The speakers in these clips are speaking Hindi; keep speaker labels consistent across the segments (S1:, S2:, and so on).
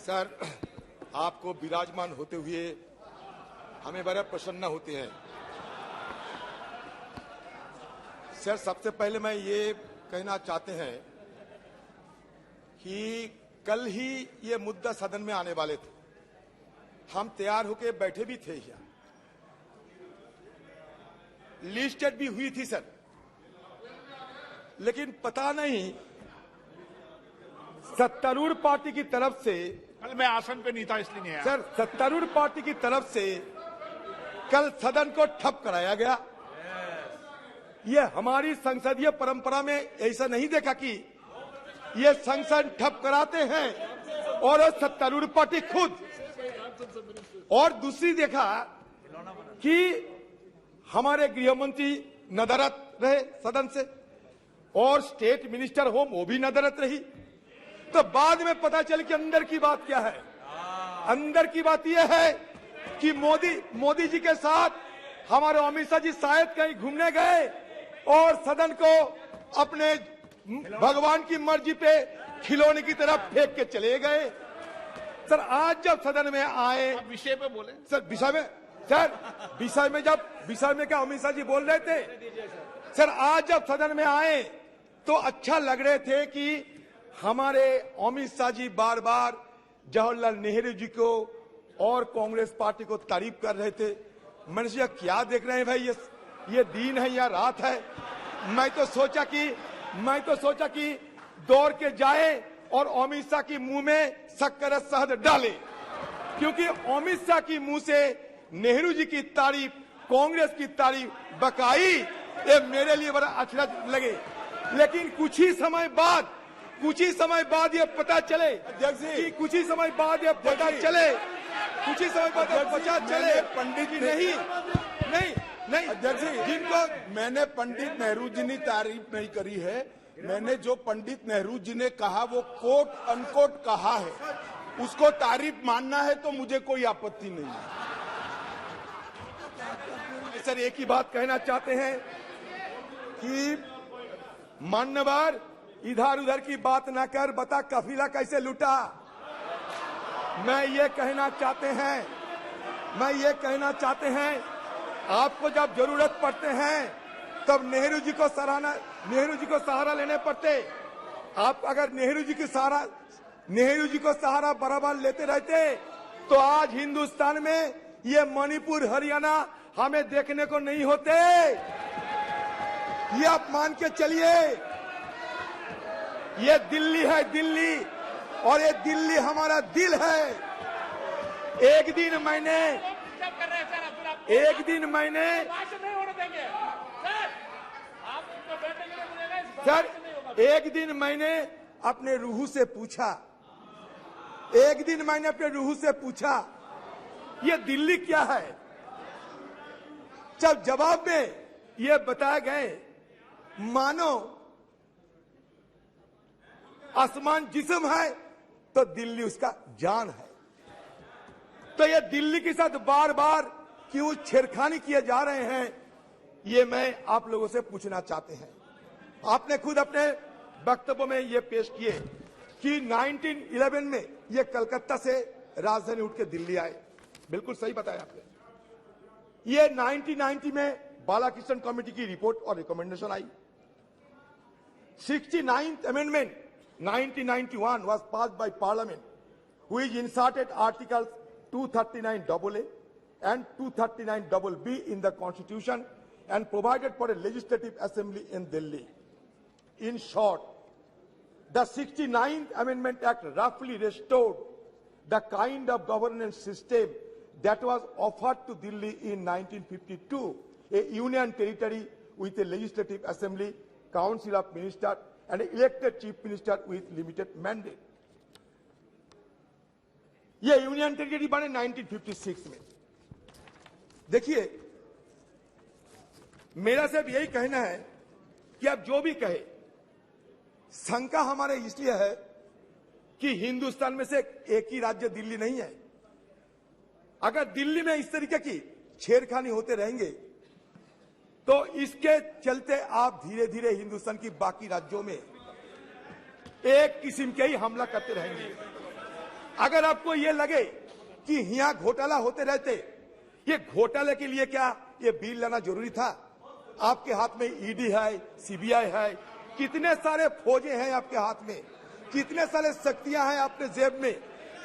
S1: सर, आपको विराजमान होते हुए हमें बड़ा प्रसन्न होते हैं। सर, सबसे पहले मैं ये कहना चाहते हैं कि कल ही ये मुद्दा सदन में आने वाले थे। हम तैयार होकर बैठे भी थे यहाँ, लिस्टेड भी हुई थी सर, लेकिन पता नहीं सत्तारूढ़ पार्टी की तरफ से,
S2: कल मैं आसन पे नहीं था इसलिए नहीं आया।
S1: सर, सत्तारूढ़ पार्टी की तरफ से कल सदन को ठप कराया गया। ये हमारी संसदीय परंपरा में ऐसा नहीं देखा कि ये संसद ठप कराते हैं और सत्तारूढ़ पार्टी खुद। और दूसरी देखा कि हमारे गृह मंत्री नदारत रहे सदन से और स्टेट मिनिस्टर होम वो भी नदारत रही। तो बाद में पता चल कि अंदर की बात क्या है। अंदर की बात यह है कि मोदी जी के साथ हमारे अमित शाह जी शायद कहीं घूमने गए और सदन को अपने भगवान की मर्जी पे खिलौने की तरफ फेंक के चले गए। सर, आज जब सदन में आए,
S2: विषय पे बोले
S1: सर, विषय में क्या अमित शाह जी बोल रहे थे। सर, आज जब सदन में आए तो अच्छा लग रहे थे कि हमारे अमित शाह जी बार बार जवाहरलाल नेहरू जी को और कांग्रेस पार्टी को तारीफ कर रहे थे। मैंने सोचा क्या देख रहे हैं भाई, ये दिन है या रात है। मैं तो सोचा कि दौड़ के जाए और अमित शाह के मुंह में शक्कर शहद डाले, क्योंकि अमित शाह की मुंह से नेहरू जी की तारीफ, कांग्रेस की तारीफ बकाई, ये मेरे लिए बड़ा अच्छा लगे। लेकिन कुछ ही समय बाद ये पता चले कि
S3: पंडित जी
S1: नहीं
S3: अध्यक्ष जी, जिनको मैंने पंडित नेहरू जी ने तारीफ नहीं करी है, मैंने जो पंडित नेहरू जी ने कहा वो कोट अनकोट कहा है, उसको तारीफ मानना है तो मुझे कोई आपत्ति नहीं है।
S1: सर, एक ही बात कहना चाहते हैं कि मान्यवर इधर उधर की बात ना कर, बता काफिला कैसे लूटा। मैं ये कहना चाहते हैं आपको जब जरूरत पड़ते हैं तब नेहरू जी को सहारा लेने पड़ते। आप अगर नेहरू जी को सहारा बराबर लेते रहते तो आज हिंदुस्तान में ये मणिपुर, हरियाणा हमें देखने को नहीं होते। ये आप मान के चलिए, ये दिल्ली है, दिल्ली, और ये दिल्ली हमारा दिल है। एक दिन मैंने अपने रूह से पूछा ये दिल्ली क्या है। जब जवाब में ये बताया गए मानो आसमान जिस्म है तो दिल्ली उसका जान है। तो ये दिल्ली के साथ बार बार क्यों छेड़खानी किए जा रहे हैं, ये मैं आप लोगों से पूछना चाहते हैं। आपने खुद अपने वक्तव्य में ये पेश किए कि 1911 में ये कलकत्ता से राजधानी उठ के दिल्ली आए। बिल्कुल सही बताया आपने। ये 1990 में बालाकृष्ण कमेटी की रिपोर्ट और recommendation I. 69th Amendment 1991 was passed by Parliament, which inserted Articles 239AA and 239BB in the Constitution and provided for a legislative assembly in Delhi. In short, the 69th Amendment Act roughly restored the kind of governance system that was offered to Delhi in 1952, a union territory with a legislative assembly, council of ministers, and an elected chief minister with limited mandate. ये यूनियन टेरिटरी बने 1956 में। देखिए, मेरा सिर्फ यही कहना है कि आप जो भी कहे, शंका हमारे इसलिए है कि हिंदुस्तान में से एक ही राज्य दिल्ली नहीं है। अगर दिल्ली में इस तरीके की छेड़खानी होते रहेंगे तो इसके चलते आप धीरे धीरे हिंदुस्तान की बाकी राज्यों में एक किस्म के ही हमला करते रहेंगे। अगर आपको ये लगे कि यहाँ घोटाला होते रहते, ये घोटाले के लिए क्या ये बिल लाना जरूरी था? आपके हाथ में ईडी है, सीबीआई है, कितने सारे फौजें हैं आपके हाथ में, कितने सारे शक्तियां हैं आपके जेब में,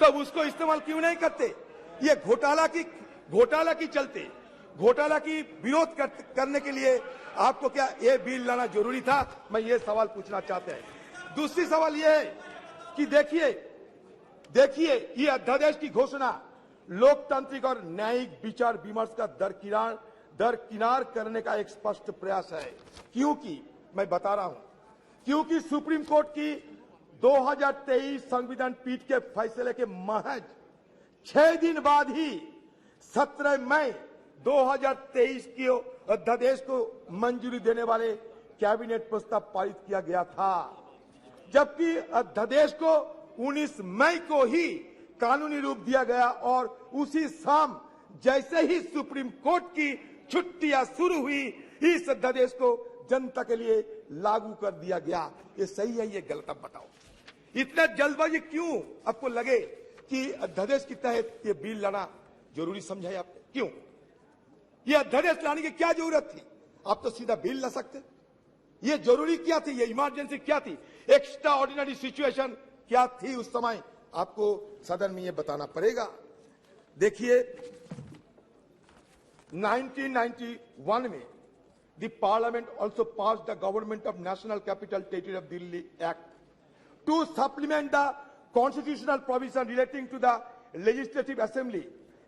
S1: तब उसको इस्तेमाल क्यों नहीं करते? ये घोटाला की चलते, घोटाला की विरोध करने के लिए आपको क्या ये बिल लाना जरूरी था? मैं ये सवाल पूछना चाहते हैं। दूसरी सवाल ये है कि देखिए ये अध्यादेश की घोषणा लोकतांत्रिक और न्यायिक विचार विमर्श का दरकिनार करने का एक स्पष्ट प्रयास है। क्योंकि मैं बता रहा हूं, क्योंकि सुप्रीम कोर्ट की 2023 संविधान पीठ के फैसले के महज 6 दिन बाद ही 17 मई 2023 के अध्यादेश को मंजूरी देने वाले कैबिनेट प्रस्ताव पारित किया गया था, जबकि अध्यादेश को 19 मई को ही कानूनी रूप दिया गया और उसी शाम जैसे ही सुप्रीम कोर्ट की छुट्टियां शुरू हुई, इस अध्यादेश को जनता के लिए लागू कर दिया गया। ये सही है, ये गलत? अब बताओ, इतना जल्दबाजी क्यों आपको लगे कि अध्यादेश के तहत ये बिल लाना जरूरी समझा है आपने? क्यों ये अध्यादेश लाने की क्या जरूरत थी? आप तो सीधा बिल ला सकते। ये जरूरी क्या थी? ये इमरजेंसी क्या थी? एक्स्ट्रा ऑर्डिनरी सिचुएशन क्या थी उस समय? आपको सदन में ये बताना पड़ेगा। देखिए 1991 में the parliament also pass the government of national capital territory of Delhi act to supplement the constitutional provision relating to the legislative assembly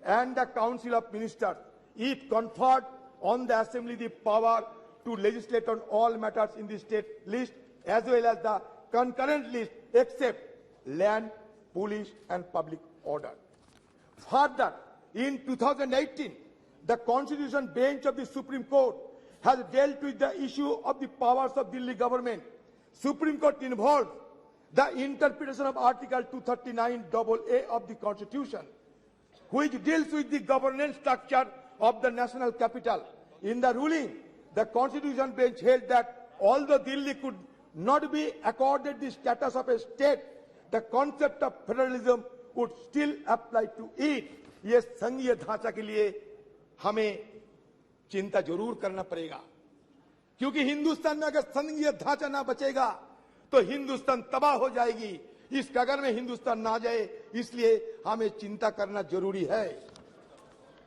S1: and the Council of Ministers. It conferred on the Assembly the power to legislate on all matters in the state list as well as the concurrent list except land, police and public order. Further, in 2018, the Constitution Bench of the Supreme Court has dealt with the issue of the powers of Delhi government. Supreme Court involved the interpretation of Article 239AA of the Constitution, which deals with the governance structure of the national capital. In the ruling, the Constitution Bench held that although Delhi could not be accorded the status of a state, the concept of federalism would still apply to it. ये संघीय ढांचा के लिए हमें चिंता जरूर करना पड़ेगा, क्योंकि हिंदुस्तान में अगर संघीय ढांचा ना बचेगा तो हिंदुस्तान तबाह हो जाएगी। इस कगर में हिंदुस्तान ना जाए, इसलिए हमें चिंता करना जरूरी है।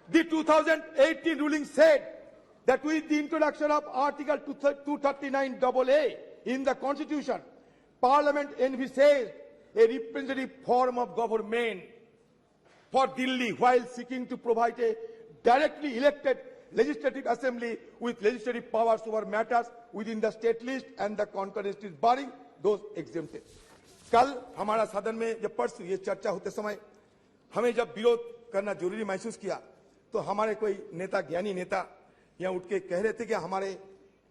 S1: The 2018 ruling said that with the introduction of Article 239AA in the Constitution, Parliament envisaged a representative form of government for Delhi while seeking to provide a directly elected legislative assembly with legislative powers over matters within the state list and the concurrent list barring those exempted. कल हमारा सदन में जब परसों ये चर्चा होते समय हमें जब विरोध करना जरूरी महसूस किया, तो हमारे कोई नेता, ज्ञानी नेता यहाँ उठ के कह रहे थे कि हमारे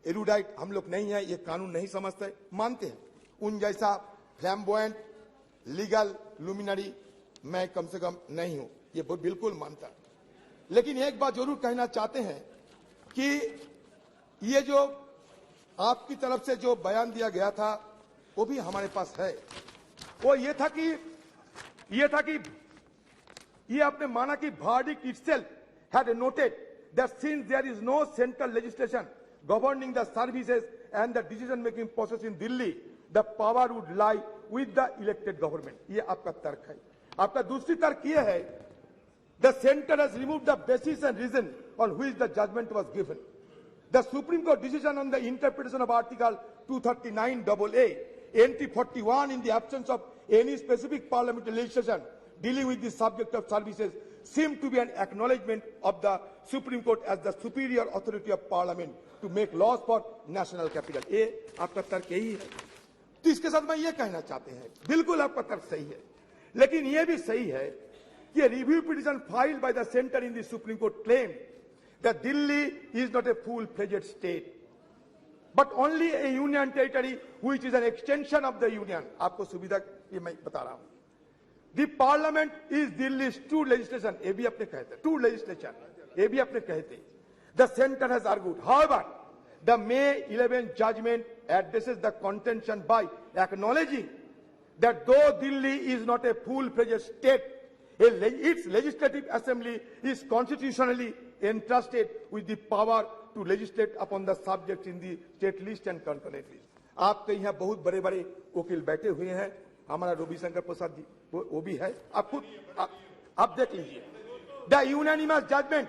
S1: एरुडाइट हम लोग नहीं है, ये कानून नहीं समझते। मानते हैं, उन जैसा फ्लैम्बोयेंट लीगल लुमिनरी मैं कम से कम नहीं हूं, ये बिल्कुल मानता। लेकिन एक बात जरूर कहना चाहते हैं कि ये जो आपकी तरफ से जो बयान दिया गया था वो भी हमारे पास है। वो ये था कि ये आपने माना कि verdict itself had noted that since there is no central legislation governing the services and the decision making process in Delhi, the power would lie with the elected government. ये आपका तर्क है। आपका दूसरी तर्क ये है, the center has removed the basis and reason on which the judgment was given. The Supreme Court decision on the interpretation of Article 239AA, entry 41 in the absence of any specific parliamentary legislation dealing with the subject of services seemed to be an acknowledgement of the Supreme Court as the superior authority of Parliament to make laws for national capital. ये आपका तर्क यही है। तो इसके साथ मैं ये कहना चाहते हैं, बिल्कुल आपका तर्क सही है, लेकिन ये भी सही है कि review petition filed by the centre in the supreme court claim that Delhi is not a full-fledged state, but only a union territory which is an extension of the union. आपको सुविधा ये मैं बता रहा हूं। The parliament is Delhi's true legislation. ये भी आपने कहते, true legislation. ये भी आपने कहते। The center has argued, however, the May 11 judgment addresses the contention by acknowledging that though Delhi is not a full-fledged state, its legislative assembly is constitutionally entrusted with the power to legislate upon the subjects in the state list and concurrent list. आपके यहाँ बहुत बड़े बड़े वकील बैठे हुए हैं, हमारा रविशंकर प्रसाद जी वो भी है, आप खुद आप देख लीजिए। द यूनानिमस जजमेंट,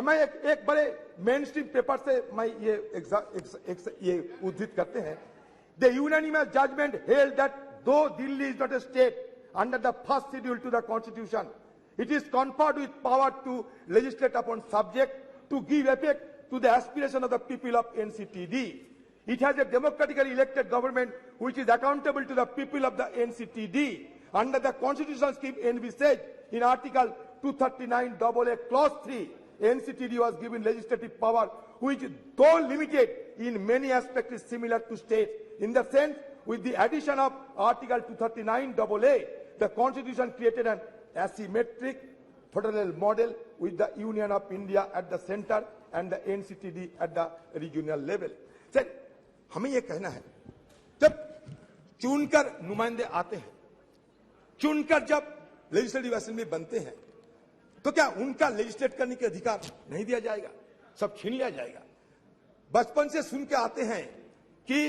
S1: मैं एक बड़े मेन स्ट्रीम पेपर से मैं ये उद्धृत करते हैं। The unanimous judgement held that though Delhi is not a state under the first schedule to the constitution, it is conferred with power to legislate upon subject to give effect to the aspiration of the people of NCTD. It has a democratically elected government which is accountable to the people of the NCTD. Under the constitutional scheme envisaged in Article 239AA Clause 3, NCTD was given legislative power which, though limited in many aspects, is similar to states. In the sense, with the addition of Article 239AA, the Constitution created an asymmetric federal model with the Union of India at the center and the NCTD at the regional level. Sir, हमें ये कहना है, जब चुनकर नुमाइंदे आते हैं, चुनकर जब लेजिस्लेटिव असेंबली बनते हैं, तो क्या उनका लेजिस्लेट करने के अधिकार नहीं दिया जाएगा? सब छीन लिया जाएगा? बचपन से सुन के आते हैं कि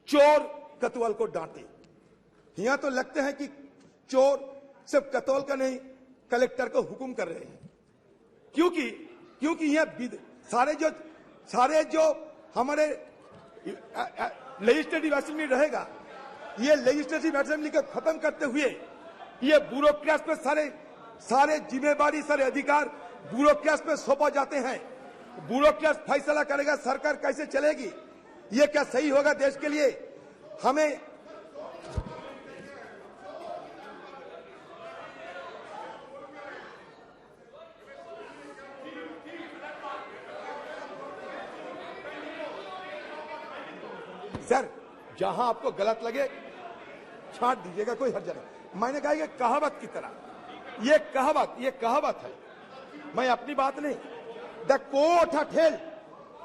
S1: चोर कतवाल को डांटे। यहां तो लगते हैं कि चोर सिर्फ कतवाल का नहीं, कलेक्टर को हुक्म कर रहे हैं। क्योंकि यह सारे जो हमारे लेजिस्लेटिव असेंबली रहेगा, ये लेजिस्लेटिव असेंबली को खत्म करते हुए ये ब्यूरोक्रेट्स पे सारे जिम्मेवारी, सारे अधिकार ब्यूरोक्रेट्स पे सौंपा जाते हैं। ब्यूरोक्रेट्स फैसला करेगा सरकार कैसे चलेगी। ये क्या सही होगा देश के लिए? हमें सर, जहां आपको गलत लगे छांट दीजिएगा, कोई हर्ज नहीं। मैंने कहा ये कहावत की तरह, ये कहावत है, मैं अपनी बात नहीं। The court had held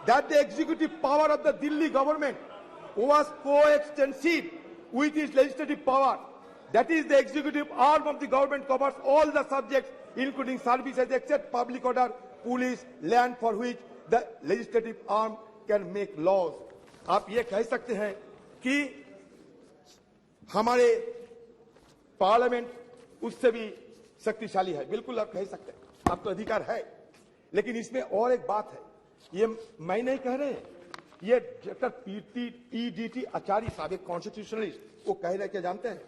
S1: that the executive power of the Delhi government was coextensive with its legislative power. That is, the executive arm of the government covers all the subjects, including services except public order, police, land, for which the legislative arm can make laws. आप ये कह सकते हैं कि हमारे पार्लियामेंट उससे भी शक्तिशाली है, बिल्कुल आप कह सकते हैं, आपको अधिकार है। लेकिन इसमें और एक बात है, ये मैं नहीं कह रहे, ये डॉक्टर PDT आचार्य साहब, एक कॉन्स्टिट्यूशनलिस्ट, वो कह रहे, क्या जानते हैं?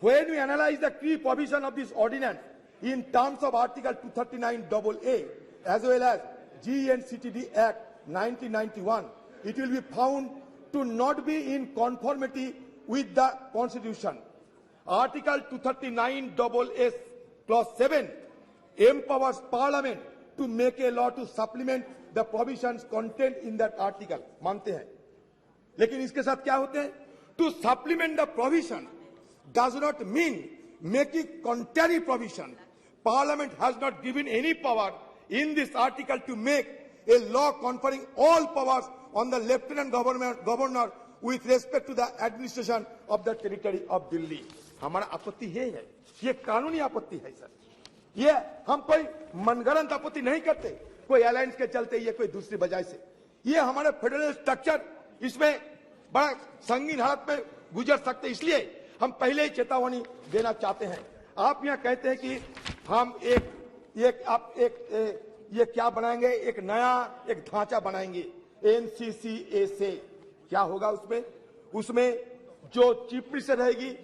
S1: When we analyze the key provision of this ordinance in terms of Article 239AA as well as GNCTD Act 1991, it will be found to not be in conformity with the Constitution. Article 239AA Clause 7 empowers Parliament to make a law to supplement the provisions contained in that article. मानते हैं, लेकिन इसके साथ क्या होते हैं? To supplement the provision does not mean making contrary provision. Parliament has not given any power in this article to make a law conferring all powers on the Lieutenant Governor with respect to the administration of the territory of Delhi. हमारा आपत्ति है, ये कानूनी आपत्ति है सर। ये हम कोई मनगढ़ंत आपत्ति नहीं करते, कोई अलायंस के चलते, ये कोई दूसरी वजह से। ये हमारे फेडरल स्ट्रक्चर इसमें बड़ा संगीन हालत में गुजर सकते, इसलिए हम पहले ही चेतावनी देना चाहते हैं। आप यहाँ कहते हैं कि हम ये क्या बनाएंगे, एक नया एक ढांचा बनाएंगे NCCA से। क्या होगा उसमें जो चीफ मिनिस्टर रहेगी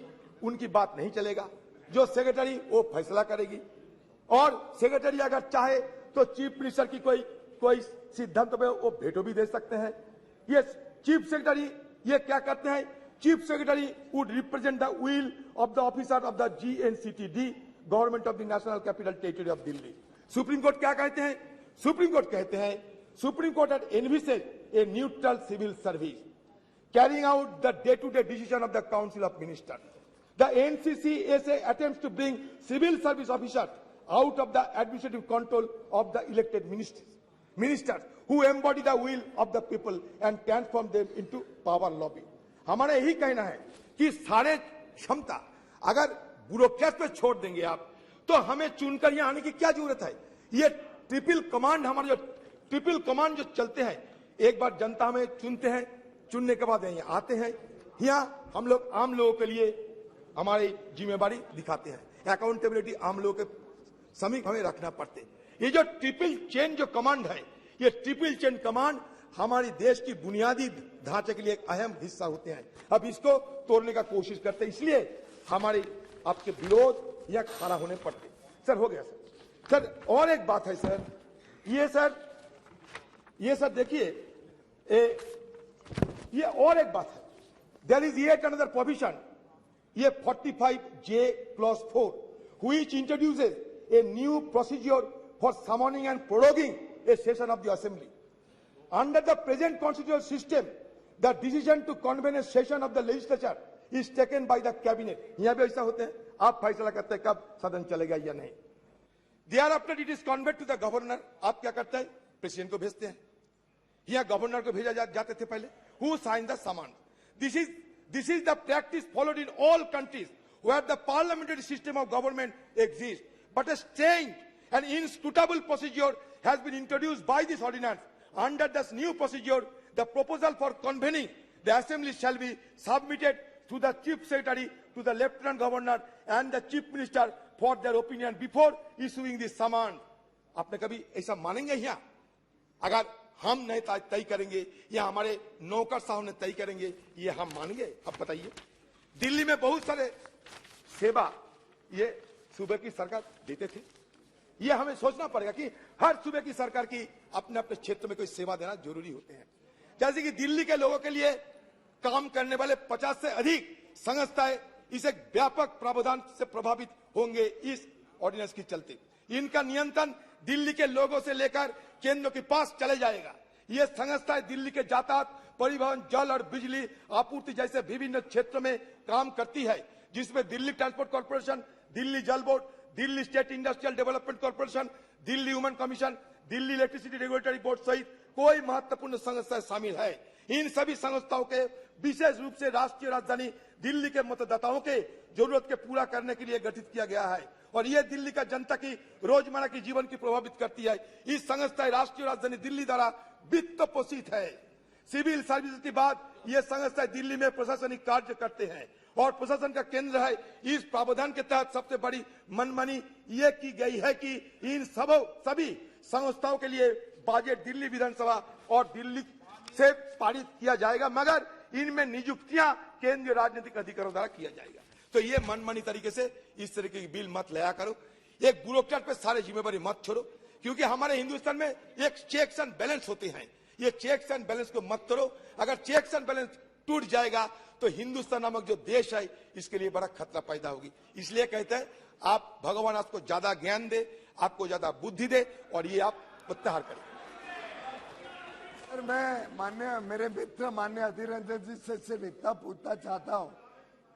S1: उनकी बात नहीं चलेगा, जो सेक्रेटरी वो फैसला करेगी, और सेक्रेटरी अगर चाहे तो चीफ मिनिस्टर की कोई सिद्धांत पे वो वेटो भी दे सकते हैं। ये चीफ सेक्रेटरी ये क्या करते हैं? Chief secretary would represent the will of the officer of the GNCTD, government of the national capital territory of Delhi. Supreme court क्या कहते हैं? सुप्रीम कोर्ट कहते हैं, supreme court had envisaged a neutral civil service carrying out the day-to-day decision of the Council of Ministers. The NCCA attempts to bring civil service officers out of the administrative control of the elected ministers who embody the will of the people and transform them into power lobby. हमारा यही कहना है कि सारे क्षमता अगर ब्यूरोक्रेट पे छोड़ देंगे आप, तो हमें चुनकर यहां आने की क्या जरूरत है। ये ट्रिपल कमांड, हमारे जो ट्रिपल कमांड जो चलते हैं, एक बार जनता में चुनते हैं, चुनने के बाद यहाँ आते हैं, यहाँ हम लोग आम लोगों के लिए हमारी जिम्मेवारी दिखाते हैं। अकाउंटेबिलिटी आम लोगों के समीप हमें रखना पड़ते। ये जो ट्रिपल चेन जो कमांड है, ये ट्रिपल चेन कमांड हमारी देश की बुनियादी ढांचे के लिए एक अहम हिस्सा होते हैं। अब इसको तोड़ने का कोशिश करते हैं, इसलिए हमारी आपके विरोध या खड़ा होने पड़ते। सर हो गया सर। और एक बात है सर, ये सर देखिए, ये और एक बात है, there is yet another provision, ये 45J+4 which introduces a new procedure for summoning and proroguing a session of the assembly. Under the present constitutional system, the decision to convene a session of the legislature is taken by the cabinet. यहाँ भी ऐसा होते हैं, आप फैसला करते हैं कब सदन चलेगा या नहीं। Thereafter it is conveyed to the governor. आप क्या करते हैं, प्रेसिडेंट को भेजते हैं, यहाँ गवर्नर को भेजा जाते थे पहले, who signed the summons. This is the practice followed in all countries where the parliamentary system of government exists. But a strange and inscrutable procedure has been introduced by this ordinance. Under this new procedure, the proposal for convening the assembly shall be submitted to the chief secretary, to the lieutenant governor and the chief minister for their opinion before issuing the summons. आपने कभी ऐसा मानेंगे यहाँ? अगर हम नहीं तय करेंगे या हमारे नौकर साहब ने तय करेंगे, ये हम मानेंगे? अब बताइए। दिल्ली में बहुत सारे सेवा ये सूबे की सरकार देते थे, ये हमें सोचना पड़ेगा कि हर सूबे की सरकार की अपने अपने क्षेत्र में कोई सेवा देना जरूरी होते हैं। जैसे कि दिल्ली के लोगों के लिए काम करने वाले 50 से अधिक संस्थाएं इस एक व्यापक प्रावधान से प्रभावित होंगे इस ऑर्डिनेंस की चलते। इनका नियंत्रण दिल्ली के लोगों से लेकर केंद्र के पास चले जाएगा। ये संस्थाएं दिल्ली के यातायात, परिवहन, जल और बिजली आपूर्ति जैसे विभिन्न क्षेत्रों में काम करती है, जिसमें दिल्ली ट्रांसपोर्ट कॉर्पोरेशन, दिल्ली जल board, Delhi state industrial development corporation, Delhi women commission, Delhi electricity regulatory board सहित कोई महत्वपूर्ण संस्थाएं शामिल है। इन सभी संस्थाओं के विशेष रूप से राष्ट्रीय राजधानी दिल्ली के मतदाताओं के जरूरत के पूरा करने के लिए गठित किया गया है और ये दिल्ली का जनता की रोजमर्रा की जीवन की प्रभावित करती है। इस संस्थाएं राष्ट्रीय राजधानी दिल्ली द्वारा वित्त पोषित है। सिविल सर्विस के बाद ये संस्थाएं दिल्ली में प्रशासनिक कार्य करते हैं और प्रशासन का केंद्र है। इस प्रावधान के तहत सबसे बड़ी मनमानी ये की गई है कि इन सभी संस्थाओं के लिए बजट दिल्ली विधानसभा और दिल्ली से पारित किया जाएगा, मगर इनमें नियुक्तियां केंद्रीय राजनीतिक अधिकारियों द्वारा किया जाएगा। तो ये मनमानी तरीके से इस तरीके की बिल मत लाया करो। एक ब्यूरोक्रेट पे सारे जिम्मेवारी मत छोड़ो, क्योंकि हमारे हिंदुस्तान में एक चेक्स एंड बैलेंस होते हैं। ये चेक्स एंड बैलेंस को मत तोड़ो। अगर चेक्स एंड बैलेंस टूट जाएगा तो हिंदुस्तान नामक जो देश है इसके लिए बड़ा खतरा पैदा होगी। इसलिए कहते हैं आप भगवान आपको ज्यादा ज्ञान दे, आपको ज्यादा बुद्धि दे और ये आप प्रत्याहार करें।
S4: सर, मैं मेरे मित्र मान्य अधीर रंजन जी से सिर्फ इतना पूछना चाहता हूं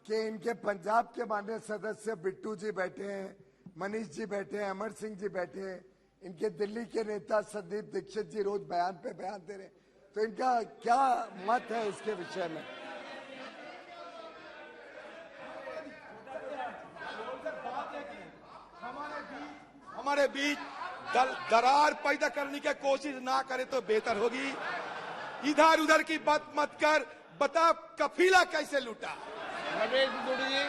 S4: कि इनके पंजाब के माननीय सदस्य बिट्टू जी बैठे हैं, मनीष जी बैठे हैं, अमर सिंह जी बैठे हैं, इनके दिल्ली के नेता संदीप दीक्षित जी रोज बयान पे बयान दे रहे हैं, तो इनका क्या मत है इसके विषय में?
S1: हमारे बीच दरार पैदा करने की कोशिश ना करे तो बेहतर होगी। इधर उधर की बात मत कर, बता कफीला कैसे लूटा।
S2: रमेश दुड़ी जी।